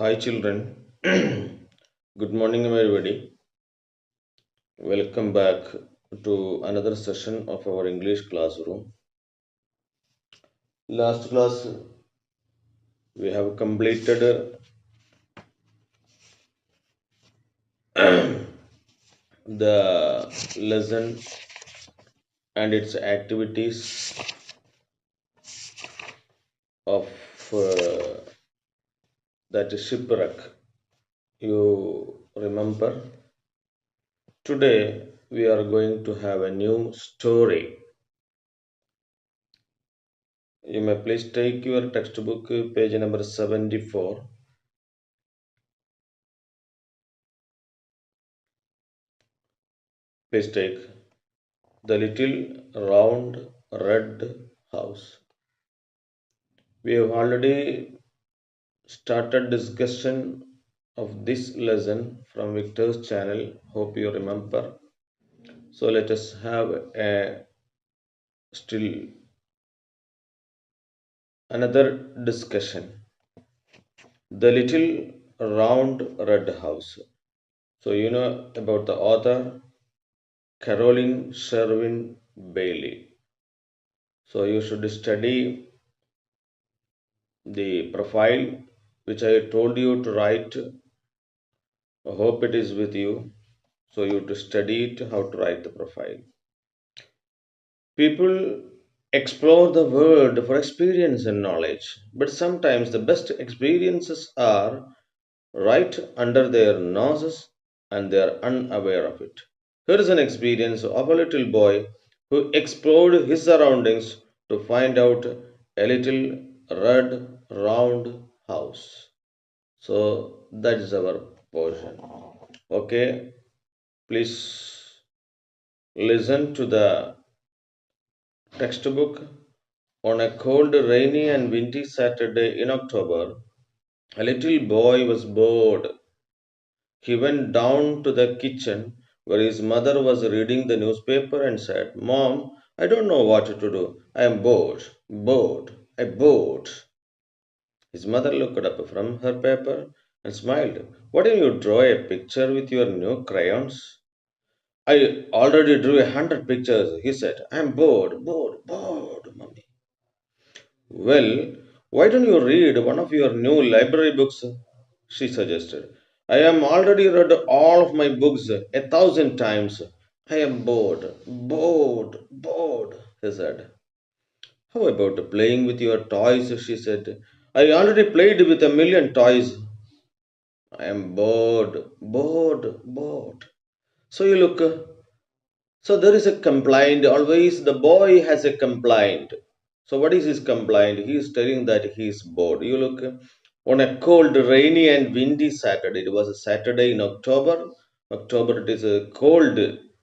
Hi children, good morning everybody. Welcome back to another session of our English classroom. Last class we have completed the lesson and its activities of uh, that shipwreck. You remember? Today we are going to have a new story. You may please take your textbook, page number 74. Please take The Little Round Red House. We have already started discussion of this lesson from Victor's channel. Hope you remember. So let us have a still another discussion. The Little Round Red House. So you know about the author Caroline Sherwin Bailey. So you should study the profile which I told you to write. I hope it is with you. So you to study it how to write the profile. People explore the world for experience and knowledge, but sometimes the best experiences are right under their noses and they are unaware of it. Here is an experience of a little boy who explored his surroundings to find out a little red round house. So that is our portion. Okay, please listen to the textbook. On a cold, rainy, and windy Saturday in October, a little boy was bored. He went down to the kitchen where his mother was reading the newspaper and said, Mom, I don't know what to do. I am bored, bored, I'm bored. His mother looked up from her paper and smiled. Why don't you draw a picture with your new crayons? I already drew 100 pictures, he said. I'm bored, bored, bored, mommy. Well, why don't you read one of your new library books? She suggested. I am already read all of my books 1,000 times. I am bored, bored, bored, he said. How about playing with your toys? She said. I already played with a million toys. I am bored, bored, bored. So you look, so there is a complaint. Always the boy has a complaint. So what is his complaint? He is telling that he is bored. You look on a cold, rainy and windy Saturday. It was a Saturday in October. October it is a cold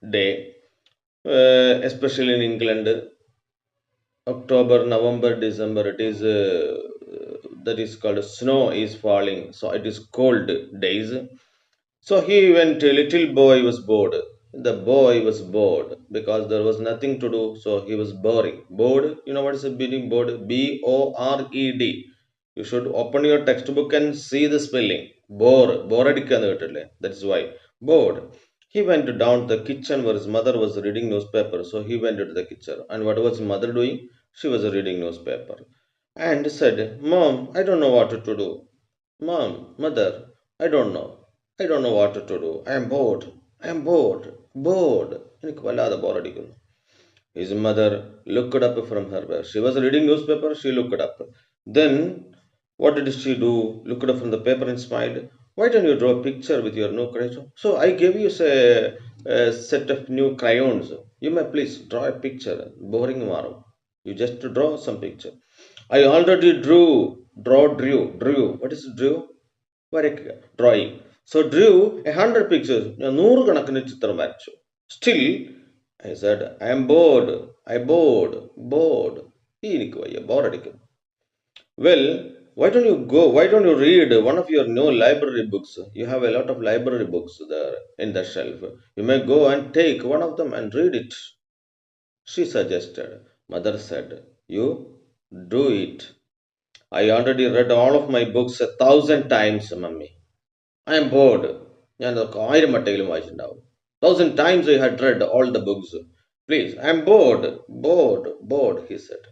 day, especially in England. October, November, December. It is that is called snow is falling. So it is cold days. So he went, a little boy was bored. The boy was bored because there was nothing to do, so he was boring. Bored, you know what is a meaning bored? Bored. You should open your textbook and see the spelling. Boredikkannu kettille. That's why. Bored. He went down to the kitchen where his mother was reading newspaper. So he went into the kitchen. And what was his mother doing? She was reading newspaper. And said, Mom, I don't know what to do. Mom, mother, I don't know. I don't know what to do. I am bored. I am bored. Bored. എനിക്ക് വല്ലാതെ ബോറടിക്കുന്നു. His mother looked up from her bed. She was reading newspaper. She looked up. Then, what did she do? Looked up from the paper and smiled. Why don't you draw a picture with your new crayons? So I gave you a set of new crayons. You may please draw a picture. Boring tomorrow. You just draw some picture. I already drew. What is drew? വരയ്ക്കുക drawing. So drew 100 pictures. ഞാൻ നൂറുകണക്കിന് ചിത്രം വരച്ചു. Still, I said, I am bored. Bored. എനിക്ക് വയ്യ ബോറടിക്കുന്നു. Well, why don't you read one of your new library books? You have a lot of library books there in the shelf. You may go and take one of them and read it. She suggested. Mother said, you do it. I already read all of my books 1,000 times, mummy. I am bored. ഞാൻ ആയിരം വട്ടെങ്കിലും വായിച്ചിട്ടുണ്ടാവും. 1,000 times I had read all the books. Please, I am bored, bored, bored, he said.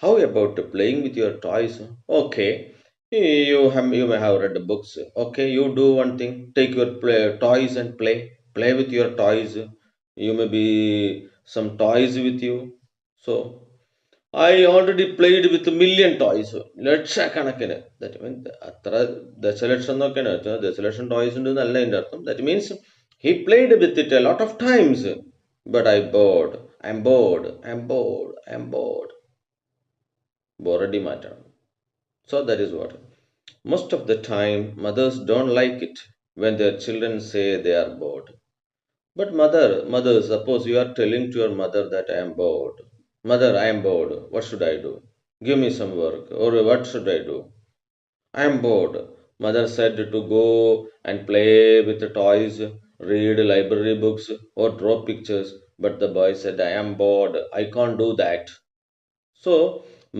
How about playing with your toys? Okay, you may have read the books. Okay, you do one thing. Take your toys and play. Play with your toys. You may be some toys with you. So I already played with a million toys. ലക്ഷക്കണക്കിന് that mean അത്ര ദശലക്ഷം എന്നൊക്കെയാണ് ദശലക്ഷം toys ഉണ്ട് എന്നല്ല എൻ്റെ അർത്ഥം. That means he played with it a lot of times but I'm bored I'm bored I'm bored. ബോറടി മാറ്റണം. So that is what. Most of the time, mothers don't like it when their children say they are bored. But mother, suppose you are telling to your mother that I am bored. Mother, I am bored. What should I do? Give me some work. Or what should I do? I am bored. Mother said to go and play with the toys, read library books, or draw pictures. But the boy said, I am bored. I can't do that. So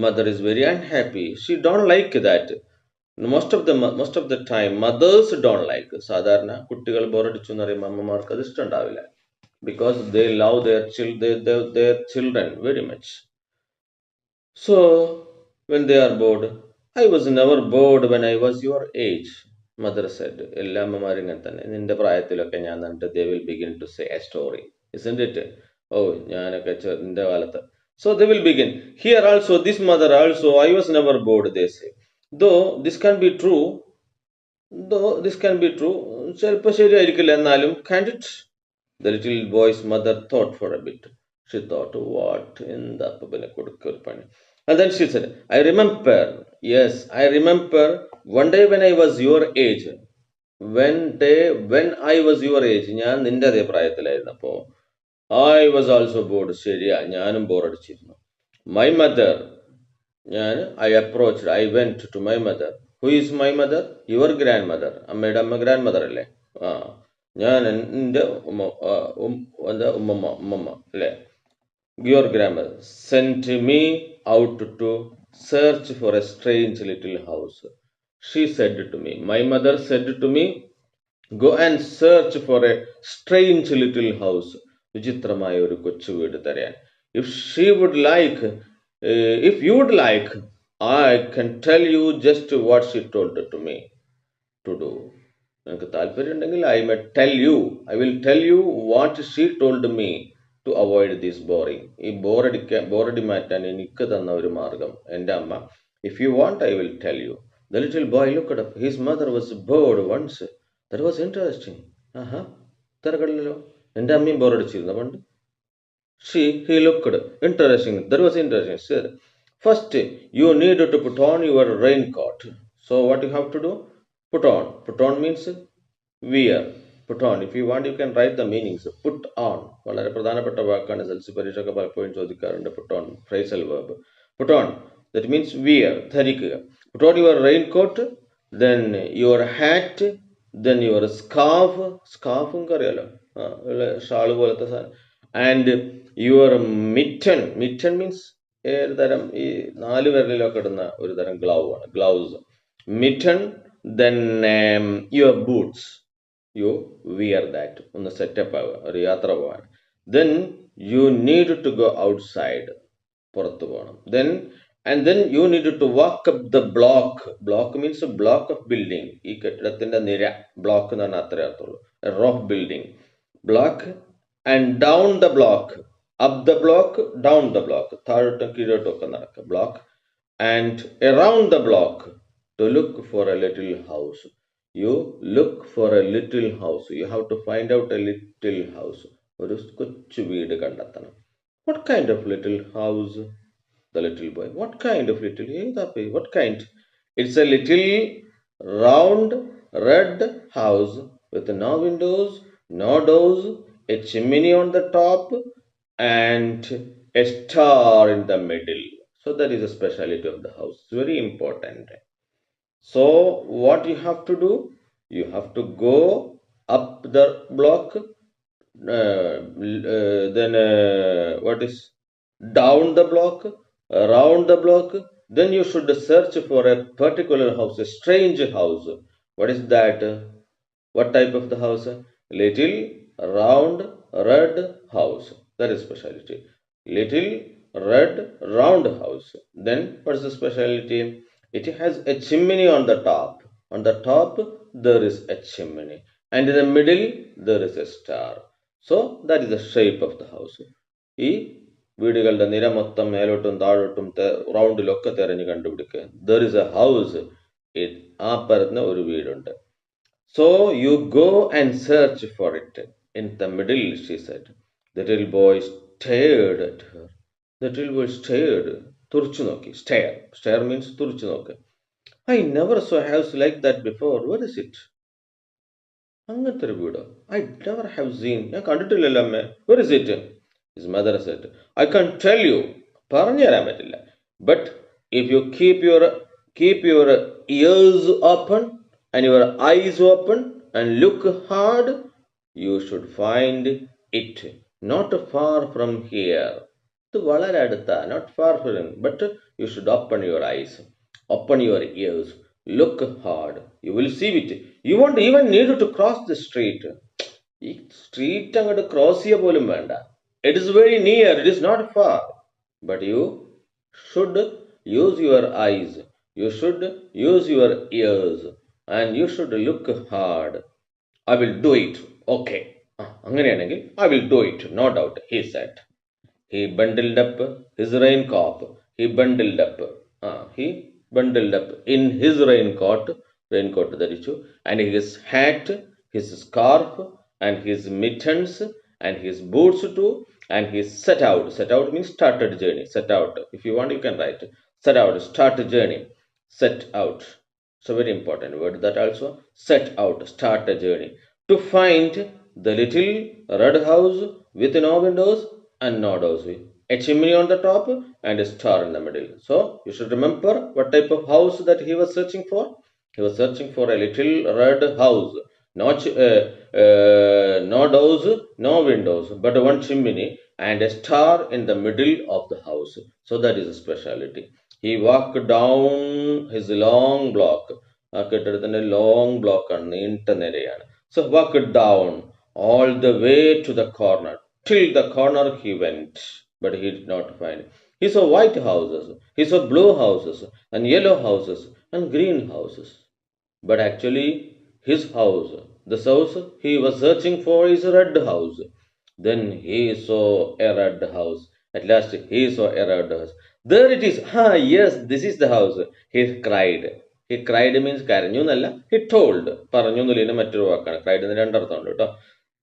mother is very unhappy. She don't like that. Most of the time mothers don't like. സാധാരണ കുട്ടികൾ ബോറടിച്ചു എന്ന് പറയുമ്പോൾ അമ്മമാർക്ക് അത് ഇഷ്ടമുണ്ടാവില്ല. Because they love their children very much. So when they are bored, I was never bored when I was your age, mother said. എല്ലാ അമ്മമാരും ഇങ്ങനെ തന്നെ. നിന്റെ പ്രായത്തിലൊക്കെ ഞാൻ കണ്ടിട്ട് they will begin to say a story, isn't it? ഓ ഞാനൊക്കെ നിന്റെ കാലത്ത്. So they will begin. Here also, this mother also, I was never bored, they say. Though this can be true, ചിലപ്പോൾ ശരിയായിരിക്കില്ല എന്നാലും can't it? The little boy's mother thought for a bit. She thought, what in the Pabana. And then she said, I remember, yes, I remember one day when I was your age. When I was your age, ഞാൻ നിന്റെ അതേ പ്രായത്തിലായിരുന്നപ്പോ I was also bored. ശരിയാ, ഞാനും ബോറടിച്ചിരുന്നു. My mother, I went to my mother. Who is my mother? Your grandmother. അമ്മയുടെ അമ്മ grandmother അല്ലേ? ആ ഞാൻ എൻ്റെ ഉമ്മമ്മ അല്ലേ? Your grandmother sent me out to search for a strange little house. She said to me, my mother said to me, go and search for a strange little house. വിചിത്രമായ ഒരു കൊച്ചു വീട് തരാൻ. If she would like, if you would like, I can tell you just what she told to me to do. നിനക്ക് താല്പര്യം ഉണ്ടെങ്കിൽ I will tell you what she told me to avoid this boring. ഈ ബോറടി മാറ്റാൻ എനിക്ക് തന്ന ഒരു മാർഗം എൻ്റെ അമ്മ. If you want, I will tell you. The little boy looked up. His mother was bored once. That was interesting. തിരക്കടില്ലല്ലോ. എൻ്റെ അമ്മയും ബോറടിച്ചിരുന്നു പണ്ട്. He looked. Interesting. That was interesting. Sir. First, you need to put on your raincoat. So what you have to do? Put on. Put on means wear. Put on. If you want, you can write the meanings. Put on. വളരെ പ്രധാനപ്പെട്ട വാക്കാണ്. SLC പരീക്ഷയൊക്കെ പലപ്പോഴും ചോദിക്കാറുണ്ട്. Put on. Phrasal verb. Put on. That means wear. ധരിക്കുക. Put on your raincoat. Then your hat. Then your scarf. Scarf അറിയാലോ. Shawl പോലത്തെ സാധനം. And your mitten. Mitten means ഒരു തരം ഈ 4 വിരലിലൊക്കെ ഇടുന്ന ഒരു തരം gloves. Mitten. Then your boots. You wear that. ഒന്ന് സെറ്റപ്പ് ആവുക, ഒരു യാത്ര പോകാൻ. Then you need to go outside. പുറത്തു പോകണം. Then you need to walk up the block. Block means a block of building. ഈ കെട്ടിടത്തിന്റെ നിര. ബ്ലോക്ക് എന്ന് പറഞ്ഞാൽ അത്രേ അർത്ഥമുള്ളൂ. A row of building. Block and down the block. Up the block, down the block. താഴോട്ടും കീഴോട്ടും ഒക്കെ നടക്കുക. Block and around the block to look for a little house. You look for a little house. You have to find out a little house. ഒരു കൊച്ചു വീട് കണ്ടെത്തണം. What kind of little house? The little boy. What kind of little? What kind? It's a little round red house with no windows, no doors, a chimney on the top, and a star in the middle. So that is a speciality of the house. It's very important. So what you have to do? You have to go up the block, then what is down the block, around the block, then you should search for a particular house, a strange house. What is that? What type of the house? Little round red house. That is specialty. Little red round house. Then what is the specialty? It has a chimney on the top. On the top there is a chimney, and in the middle there is a star. So that is the shape of the house. ഈ വീടുകളുടെ നിര മൊത്തം മേലോട്ടും താഴോട്ടും റൗണ്ടിലൊക്കെ തിരഞ്ഞു കണ്ടുപിടിക്കുക. There is a house. ആ പറഞ്ഞ ഒരു വീടുണ്ട്. So you go and search for it. In the middle, she said. The little boy stared at her. The little boy stared. തുറിച്ചു നോക്കി. Stare. Stare means തുറിച്ചു നോക്ക്. I never saw a house like that before. What is it? അങ്ങനത്തെ ഒരു വീടോ? I never have seen. ഞാൻ കണ്ടിട്ടില്ലല്ലോ അമ്മേ. Where is it? His mother said, I can't tell you. പറഞ്ഞു തരാൻ പറ്റില്ല. But if you keep your ears open and your eyes open and look hard, you should find it not far from here. ഇത് വളരെ അടുത്താ, not far from, but you should open your eyes, open your ears, look hard. You will see it. You won't even need to cross the street. ഈ street അങ്ങോട്ട് cross ചെയ്യുക പോലും വേണ്ട. It is very near, it is not far. But you should use your eyes, you should use your ears, and you should look hard. I will do it. Okay. അങ്ങനെയാണെങ്കിൽ I will do it, no doubt, he said. He bundled up his raincoat. He bundled up. He bundled up in his raincoat ധരിച്ചു, and his hat, his scarf, and his mittens, and his boots too, and he set out. Set out means started journey. Set out. If you want, you can write. Set out, start journey. Set out. So very important word that also. Set out, start a journey. To find the little red house with no windows and no doors. A chimney on the top and a star in the middle. So you should remember what type of house that he was searching for. He was searching for a little red house. No doors, no windows, but one chimney and a star in the middle of the house. So that is a speciality. He walked down his long block. ആ കെട്ടിടത്തിന്റെ long block ആണ്, നീണ്ട നിരയാണ്. So walked down all the way to the corner. Till the corner he went, but he did not find. He saw white houses, he saw blue houses, and yellow houses, and green houses. But actually, his house, the house he was searching for, is a red house. Then he saw a red house. At last he saw a red house. There it is. Yes, this is the house. He cried. He cried means കരഞ്ഞു എന്നല്ല. He told. പറഞ്ഞു എന്നുള്ളതിന് മറ്റൊരു വാക്കാണ്. Cried എന്ന് രണ്ടർത്ഥമുണ്ട് കേട്ടോ.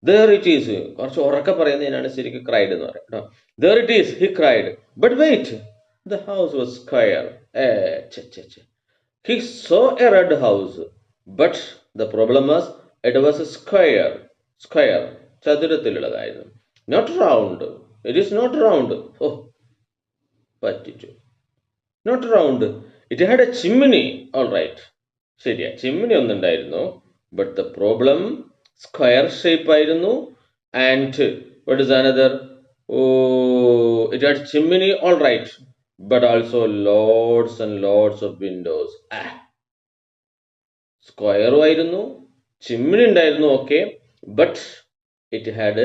There it is. കുറച്ച് ഉറക്കെ പറയുന്നതിനാണ് ശരിക്കും cried എന്ന് പറയുക കേട്ടോ. There it is. He cried. But wait. The house was square. He saw a red house. But the problem was it was a square. Square. ചതുരത്തിലുള്ളതായിരുന്നു. Not round. It is not round. പറ്റിച്ചു. Not round. It had a chimney. Alright. ശരിയാ, chimney ഒന്നുണ്ടായിരുന്നു. But the problem, square shape ആയിരുന്നു. And what is another? It had chimney, alright. But also lots and lots of windows. Square ആയിരുന്നു, chimney ഉണ്ടായിരുന്നു, okay. But it had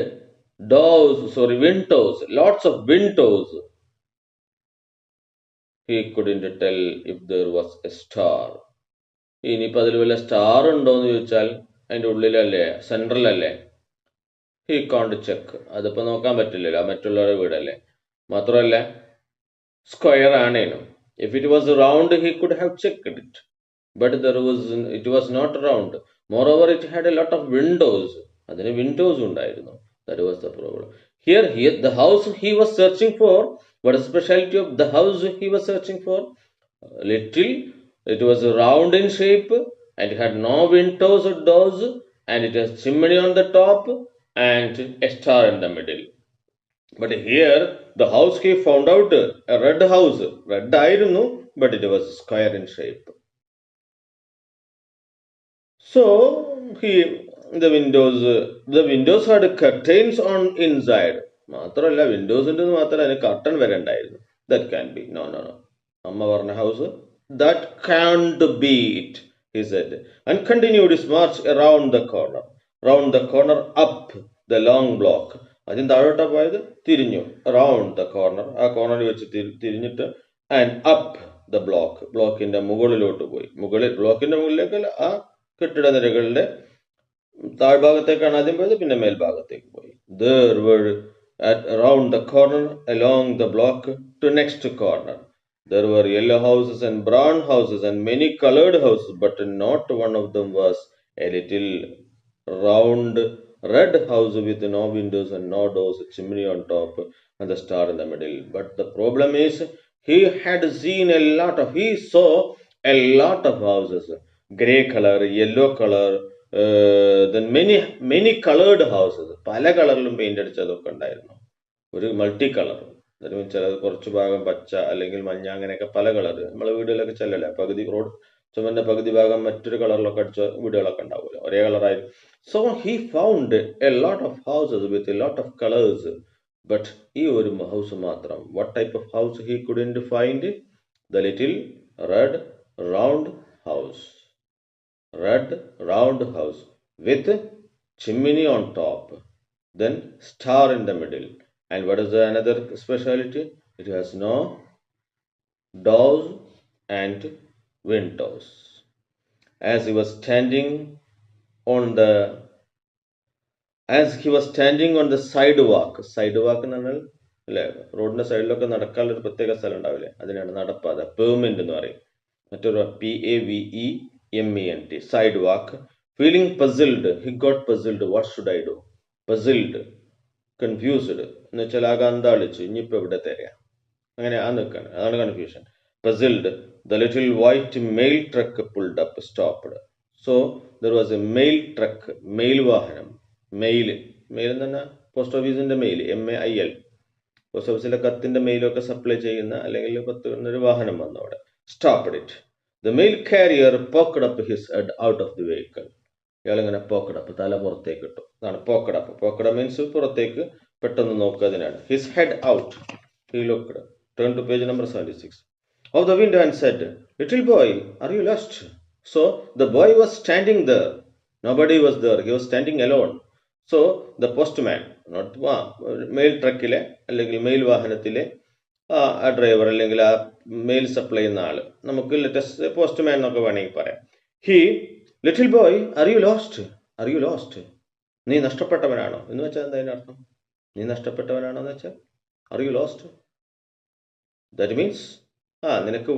windows, lots of windows. He couldn't tell if there was a star. ഇനിയിപ്പോൾ അതിൽ വല്ല star ഉണ്ടോ എന്ന് ചോദിച്ചാൽ അതിൻ്റെ ഉള്ളിലല്ലേ, സെൻട്രലല്ലേ. He കാണ്ട് ചെക്ക്. അതിപ്പോൾ നോക്കാൻ പറ്റില്ലല്ലോ, മറ്റുള്ളവരുടെ വീടല്ലേ. മാത്രമല്ല square ആണേനും. If it was round, he could have checked it. But it was not round. Moreover, it had a lot of windows. അതിന് വിൻഡോസ് ഉണ്ടായിരുന്നു. That was the problem. Here, the house he was searching for, what is the specialty of the house he was searching for? Little, it was round in shape, and it had no windows or doors, and it has chimney on the top, and a star in the middle. But here, the house he found out, a red house. Red ആയിരുന്നു, but it was square in shape. So, the windows had curtains on inside. മാത്രമല്ല Windows ഉണ്ടെന്ന് മാത്രമല്ല അതിന് curtain വരെ ഉണ്ടായിരുന്നു. That can be. No. Amma Varna house. That can't be it, he said, and continued his march around the corner. Round the corner, up the long block. അതിന് താഴോട്ടാ പോയത് തിരിഞ്ഞു around the corner ആ കോർണറിൽ വെച്ച് തിരിഞ്ഞിട്ട് and up the ബ്ലോക്കിന്റെ മുകളിലോട്ട് പോയി ബ്ലോക്കിന്റെ മുകളിലേക്ക് ആ കെട്ടിട നിരകളുടെ താഴ്ഭാഗത്തേക്കാണ് ആദ്യം പോയത് പിന്നെ മേൽഭാഗത്തേക്ക് പോയി there were at around the corner along the block to next corner there were yellow houses and brown houses and many colored houses but not one of them was a little round red house with no windows and no doors, a chimney on top and the star in the middle. But the problem is he saw a lot of houses, grey color, yellow color, then many colored houses. പല കളറിലും paint അടിച്ചതൊക്കെ ഉണ്ടായിരുന്നു ഒരു multi colour ചിലത് കുറച്ച് ഭാഗം പച്ച അല്ലെങ്കിൽ മഞ്ഞ അങ്ങനെയൊക്കെ പല കളർ നമ്മളെ വീടുകളിലൊക്കെ ചെല്ലല്ലേ പകുതി റോഡ് ചുമന്റെ പകുതി ഭാഗം മറ്റൊരു കളറിലൊക്കെ അടിച്ച വീടുകളൊക്കെ ഉണ്ടാവുമല്ലോ ഒരേ കളറായിരുന്നു so he found a lot of houses with a lot of colours but ഈ ഒരു ഹൗസ് മാത്രം what type of house he couldn't find the little red round house red round house with chimney on top, then star in the middle. And what is the another speciality? It has no doors and windows. As he was standing on the sidewalk എന്ന് പറഞ്ഞാൽ അല്ലേ റോഡിന്റെ സൈഡിലൊക്കെ നടക്കാനുള്ള ഒരു പ്രത്യേക സ്ഥലം ഉണ്ടാവില്ലേ അതിനാണ് നടപ്പാത പേയ്മെന്റ് എന്ന് പറയും മറ്റൊരു PAVEMENT sidewalk feeling puzzled he got puzzled what should I do puzzled confused എന്ന് വെച്ചാൽ ആകെ അന്താളിച്ചു ഇനിയിപ്പോ എവിടെ തരാ അങ്ങനെ ആ നിൽക്കാണ് അതാണ് confusion puzzled the little white mail truck pulled up stopped so there was a mail truck mail വാഹനം മെയിൽ എന്ന് പറഞ്ഞാൽ പോസ്റ്റ് ഓഫീസിന്റെ മെയിൽ MAIL പോസ്റ്റ് ഓഫീസിലെ കത്തിന്റെ മെയിലൊക്കെ സപ്ലൈ ചെയ്യുന്ന അല്ലെങ്കിൽ കത്ത് ഒരു വാഹനം വന്നു അവിടെ stopped it the mail carrier poked up his head out of the vehicle ഇയാളിങ്ങനെ പോക്കഡ് അപ്പ് തല പുറത്തേക്ക് ഇട്ടു അതാണ് പോക്കഡ് മീൻസ് പുറത്തേക്ക് പെട്ടെന്ന് നോക്കുന്നതിനാണ് his head out he looked turn to page number 76 of the window and said little boy are you lost so the boy was standing there nobody was there he was standing alone so the postman not mail ട്രക്കിലെ അല്ലെങ്കിൽ mail വാഹനത്തിലെ ആ driver അല്ലെങ്കിൽ ആ mail supply ചെയ്യുന്ന ആള് നമുക്ക് latest postman എന്നൊക്കെ വേണമെങ്കിൽ പറയാം he little boy are you lost നീ നഷ്ടപ്പെട്ടവനാണോ എന്ന് വെച്ചാൽ എന്താ അതിന്റെ അർത്ഥം നീ നഷ്ടപ്പെട്ടവനാണോ എന്ന് വെച്ചാൽ are you lost that means നിനക്ക്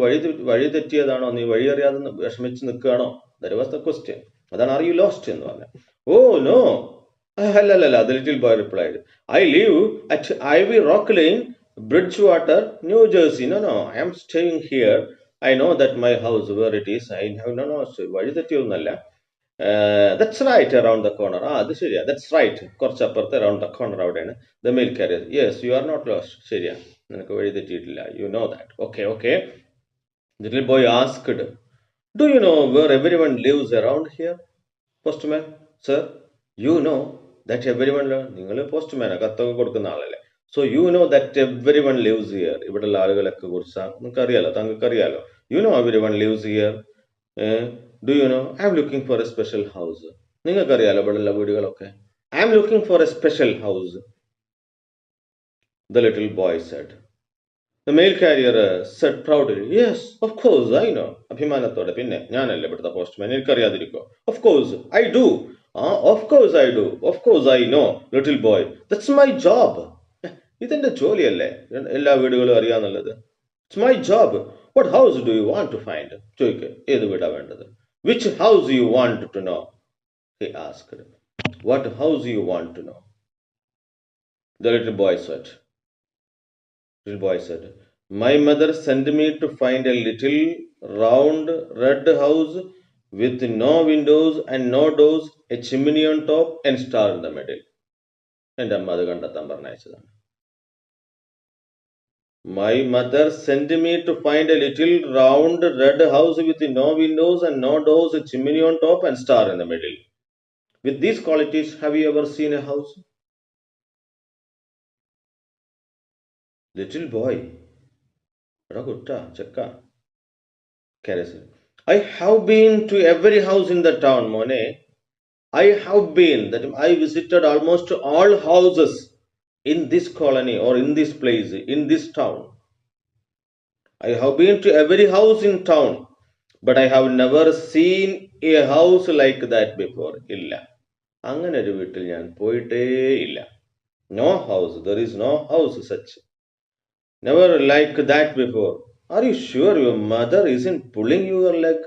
വഴി തെറ്റിയതാണോ നീ വഴി അറിയാതെ വിഷമിച്ച് നിൽക്കുകയാണോ ദാറ്റ് വാസ് ദ ക്വസ്റ്റ്യൻ അതാണ് ആർ യു ലോസ്റ്റ് എന്ന് പറഞ്ഞത് ഓ നോ അല്ലല്ല the little boy replied I live at Ivy Rock Lane Bridgewater New Jersey no I am staying here I know that my house where it is I have no വഴി തെറ്റിയൊന്നല്ല that's right around the corner അത് ശരിയാ that's right കുറച്ചപ്പുറത്ത് around the corner അവിടെയാണ് the mail carrier yes you are not lost ശരിയാ നിനക്ക് വഴി തെറ്റിയിട്ടില്ല you know that okay the little boy asked do you know where everyone lives around here postman sir you know that everyone നിങ്ങൾ പോസ്റ്റ്മാനാ കത്തൊക്കെ കൊടുക്കുന്ന ആളല്ലേ so you know that everyone lives here ഇവിടെയുള്ള ആളുകളൊക്കെ കുറിച്ച് നിങ്ങൾക്ക് അറിയാലോ താങ്കൾക്ക് അറിയാലോ you know everyone lives here do you know I am looking for a special house നിങ്ങൾക്ക് അറിയാലോ ഇവിടെയുള്ള വീടുകളൊക്കെ I am looking for a special house the little boy said The mail carrier said proudly, yes, of course, I know. അഭിമാനത്തോടെ പിന്നെ ഞാനല്ലേ ഇവിടുത്തെ postman എനിക്കറിയാതിരിക്കോ of course I do of course I do of course I know little boy that's my job ഇതെന്റെ ജോലിയല്ലേ എല്ലാ വീടുകളും അറിയാന്നുള്ളത് it's my job what house do you want to find ചോദിക്ക് ഏത് വീടാ വേണ്ടത് which house you want to know he asked what house you want to know the little boy said my mother sent me to find a little round red house with no windows and no doors, a chimney on top and star in the middle. എൻ്റെ അമ്മ അത് കണ്ടെത്താൻ പറഞ്ഞയച്ചതാണ് My mother sent me to find a little round red house with no windows and no doors, a chimney on top and star in the middle. With these qualities, have you ever seen a house? Little boy എടാ കുട്ട ചെക്ക Carry. I have been to every house in the town, Monet. I have been, that I visited almost all houses in this colony or in this place, in this town. I have been to every house in town, but I have never seen a house like that before. ഇല്ല അങ്ങനെ ഒരു വീട്ടിൽ ഞാൻ പോയിട്ടേ ഇല്ല. No house, there is no house such. Never like that before. Are you sure your mother isn't pulling your leg?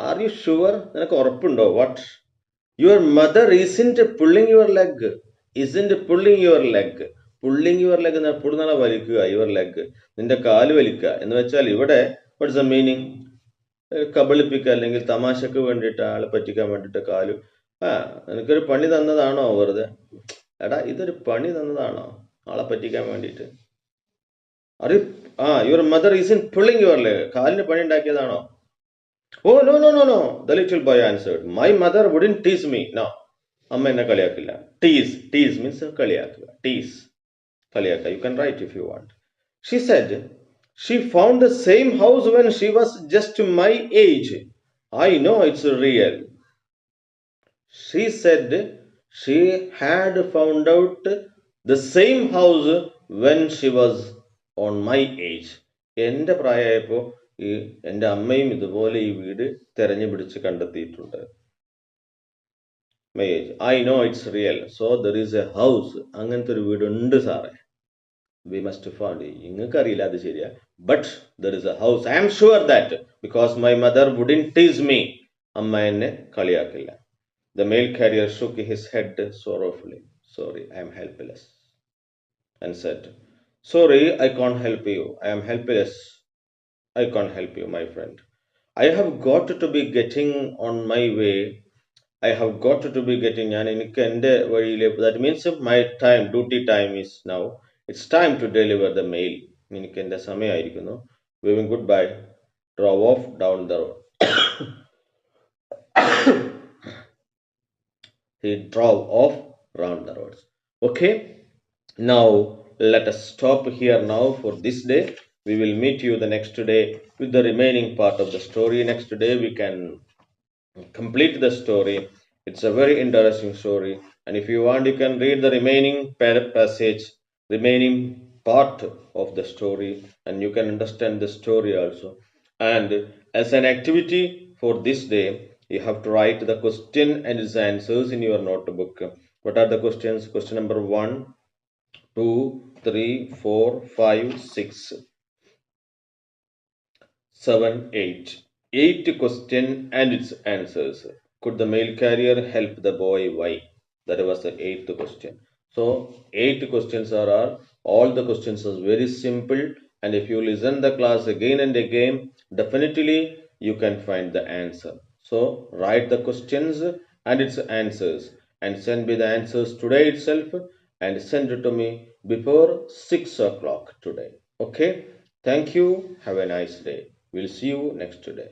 Are you sure? നിനക്ക് ഉറപ്പുണ്ടോ? What? Your mother isn't pulling your leg. Isn't pulling your leg. Pulling your leg എന്നാൽ പുടുന്നാളെ വലിക്കുക your leg. നിന്റെ കാല് വലിക്കുക എന്ന് വെച്ചാൽ ഇവിടെ what's the meaning? കബളിപ്പിക്കുക അല്ലെങ്കിൽ തമാശക്ക് വേണ്ടിയിട്ട് ആളെ പറ്റിക്കാൻ വേണ്ടിയിട്ട് കാല് നിനക്കൊരു പണി തന്നതാണോ വെറുതെ? എടാ ഇതൊരു പണി തന്നതാണോ ആളെ പറ്റിക്കാൻ വേണ്ടിയിട്ട്? അറിയ your mother isn't pulling your leg. കാലിന് പണി ഉണ്ടാക്കിയതാണോ? Oh, no, no, no, no. The little boy answered. My mother wouldn't tease me. No. അമ്മ എന്നെ കളിയാക്കില്ല. Tease means കളിയാക്കുക. Tease. കളിയാക്കുക. You can write if you want. She said, she found the same house when she was just my age. I know it's real. She said she had found out the same house when she was on my age. എൻ്റെ പ്രായമായപ്പോൾ എൻ്റെ അമ്മയും ഇതുപോലെ ഈ വീട് തെരഞ്ഞു പിടിച്ച് കണ്ടെത്തിയിട്ടുണ്ട്. My age I know it's real so there is a house. അങ്ങനത്തെ ഒരു വീടുണ്ട് സാറേ. We must found. നിങ്ങൾക്ക് അറിയില്ല അത് ശരിയാ. But there is a house. I am sure that because my mother wouldn't tease me. അമ്മ എന്നെ കളിയാക്കില്ല. The mail carrier shook his head sorrowfully. Sorry, I am helpless. And said, sorry, I can't help you. I am helpless. I can't help you, my friend. I have got to be getting on my way. I have got to be getting that means my time, duty time is now. It's time to deliver the mail. Waving goodbye, drove off down the road. He drove off round the roads. Okay, now let us stop here now for this day. We will meet you the next day with the remaining part of the story. Next day we can complete the story. It's a very interesting story, and if you want you can read the remaining passage, remaining part of the story, and you can understand the story also. And as an activity for this day, you have to write the question and its answers in your notebook. What are the questions? Question number 1, 2, 3, 4, 5, 6, 7, 8. 8 question and its answers. Could the mail carrier help the boy? Why? That was the 8th question. So 8 questions are all the questions are very simple, and if you listen the class again and again, definitely you can find the answer. So write the questions and its answers and send me the answers today itself, and send it to me before 6 o'clock today. Okay, thank you. Have a nice day. We'll see you next day.